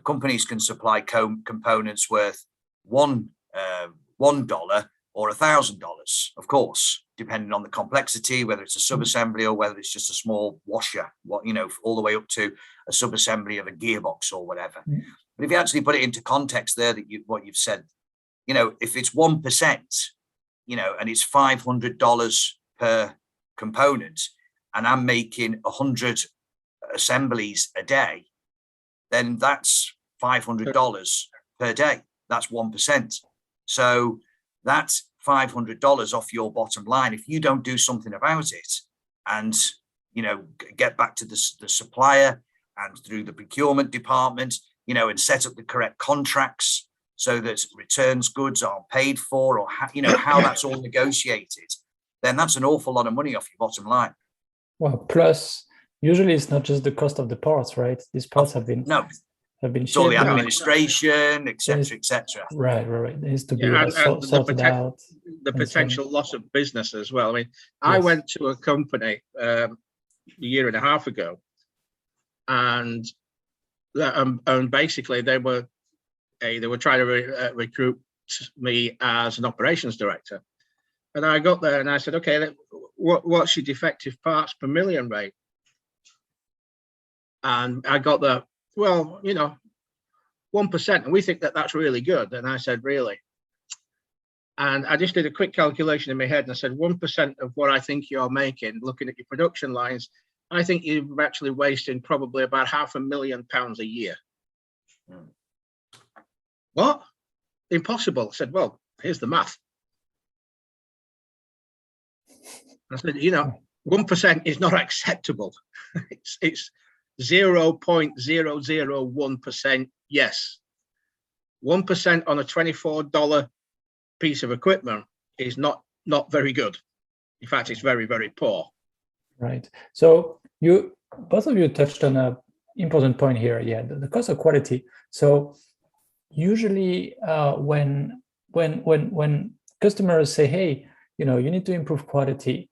companies can supply components worth $1 or $1,000, of course, depending on the complexity, whether it's a sub-assembly or whether it's just a small washer, all the way up to a sub-assembly of a gearbox or whatever. But if you actually put it into context there, what you've said, if it's 1%, and it's $500 per component, and I'm making 100 assemblies a day, then that's $500 per day. That's 1%. So that's $500 off your bottom line. If you don't do something about it and, get back to the supplier and through the procurement department, and set up the correct contracts so that returns goods are paid for, or, how that's all negotiated, then that's an awful lot of money off your bottom line. Well, plus usually it's not just the cost of the parts, right? These parts have been it's all the administration, etc., etc. Right. It needs to be sorted out. The potential loss of business as well. I mean, I went to a company a year and a half ago, and basically they were trying to recruit me as an operations director, and I got there and I said, okay, what's your defective parts per million rate? And I got the 1%, and we think that that's really good. And I said, really? And I just did a quick calculation in my head, and I said, 1% of what I think you're making, looking at your production lines, I think you're actually wasting probably about £500,000 a year. What? Impossible. I said, well, here's the math. I said, 1% is not acceptable. It's 0.001%. Yes. 1% on a $24 piece of equipment is not very good. In fact, it's very, very poor. Right. So both of you touched on an important point here. Yeah, the cost of quality. So usually when customers say, hey, you need to improve quality,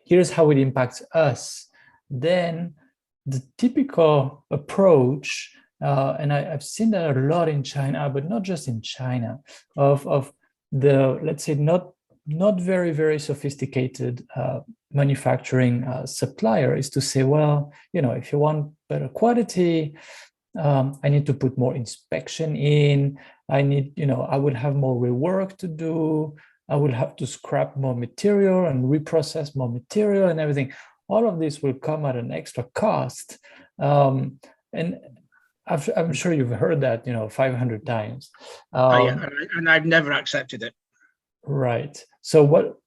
here's how it impacts us, then the typical approach, and I've seen that a lot in China, but not just in China, of the, let's say, not very, very sophisticated manufacturing supplier, is to say, well, if you want better quality, I need to put more inspection in. I would have more rework to do. I will have to scrap more material and reprocess more material and everything. All of this will come at an extra cost. And I'm sure you've heard that, 500 times. And I've never accepted it. Right. So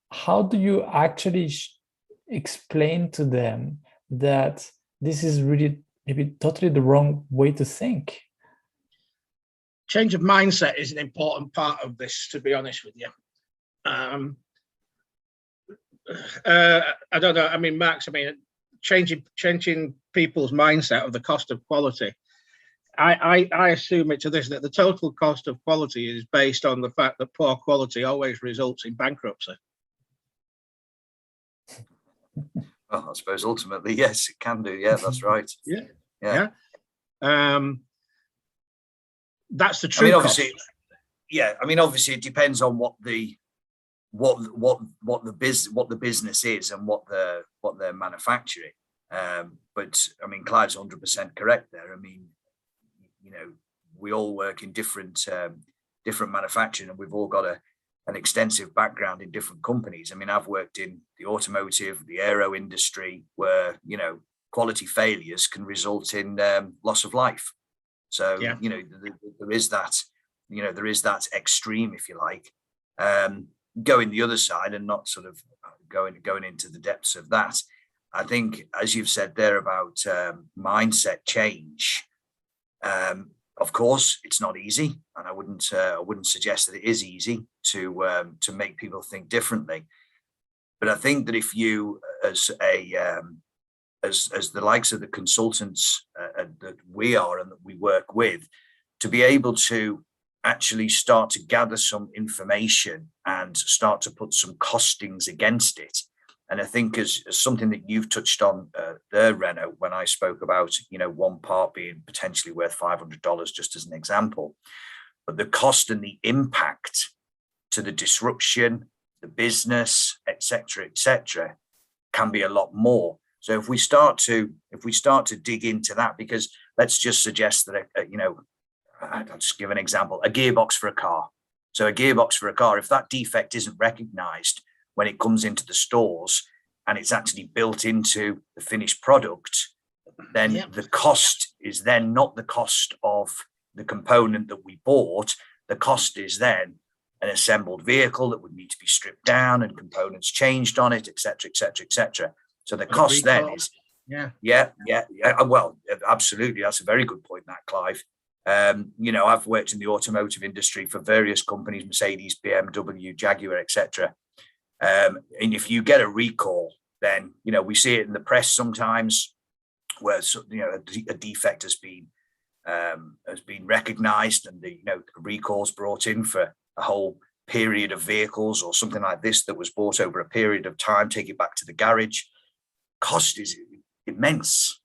how do you actually explain to them that this is really maybe totally the wrong way to think? Change of mindset is an important part of this, to be honest with you. I don't know. I mean, Max, changing people's mindset of the cost of quality. I assume it to this, that the total cost of quality is based on the fact that poor quality always results in bankruptcy. Well, I suppose ultimately, yes, it can do. Yeah, that's right. Yeah. That's the truth. Obviously, obviously it depends on what the business is and what they're manufacturing. But Clive's 100% correct there. We all work in different manufacturing, and we've all got an extensive background in different companies. I've worked in the automotive, the aero industry, where quality failures can result in loss of life. So there is that extreme, if you like. Going the other side and not sort of going into the depths of that. I think, as you've said there about mindset change, of course, it's not easy, and I wouldn't suggest that it is easy to make people think differently. But I think that if you, as the likes of the consultants that we are and that we work with, to be able to actually start to gather some information and start to put some costings against it, And I think as something that you've touched on there, Renault, when I spoke about, one part being potentially worth $500, just as an example, but the cost and the impact to the disruption, the business, et cetera, can be a lot more. So if we start to dig into that, because let's just suggest that, I'll just give an example, a gearbox for a car. So a gearbox for a car, if that defect isn't recognized when it comes into the stores and it's actually built into the finished product, then the cost is then not the cost of the component that we bought. The cost is then an assembled vehicle that would need to be stripped down and components changed on it, et cetera. So the cost then is, well, absolutely. That's a very good point, that, Clive. I've worked in the automotive industry for various companies, Mercedes, BMW, Jaguar, etc. And if you get a recall, then, we see it in the press sometimes where, a defect has been recognized and the recalls brought in for a whole period of vehicles or something like this that was bought over a period of time, take it back to the garage. Cost is immense.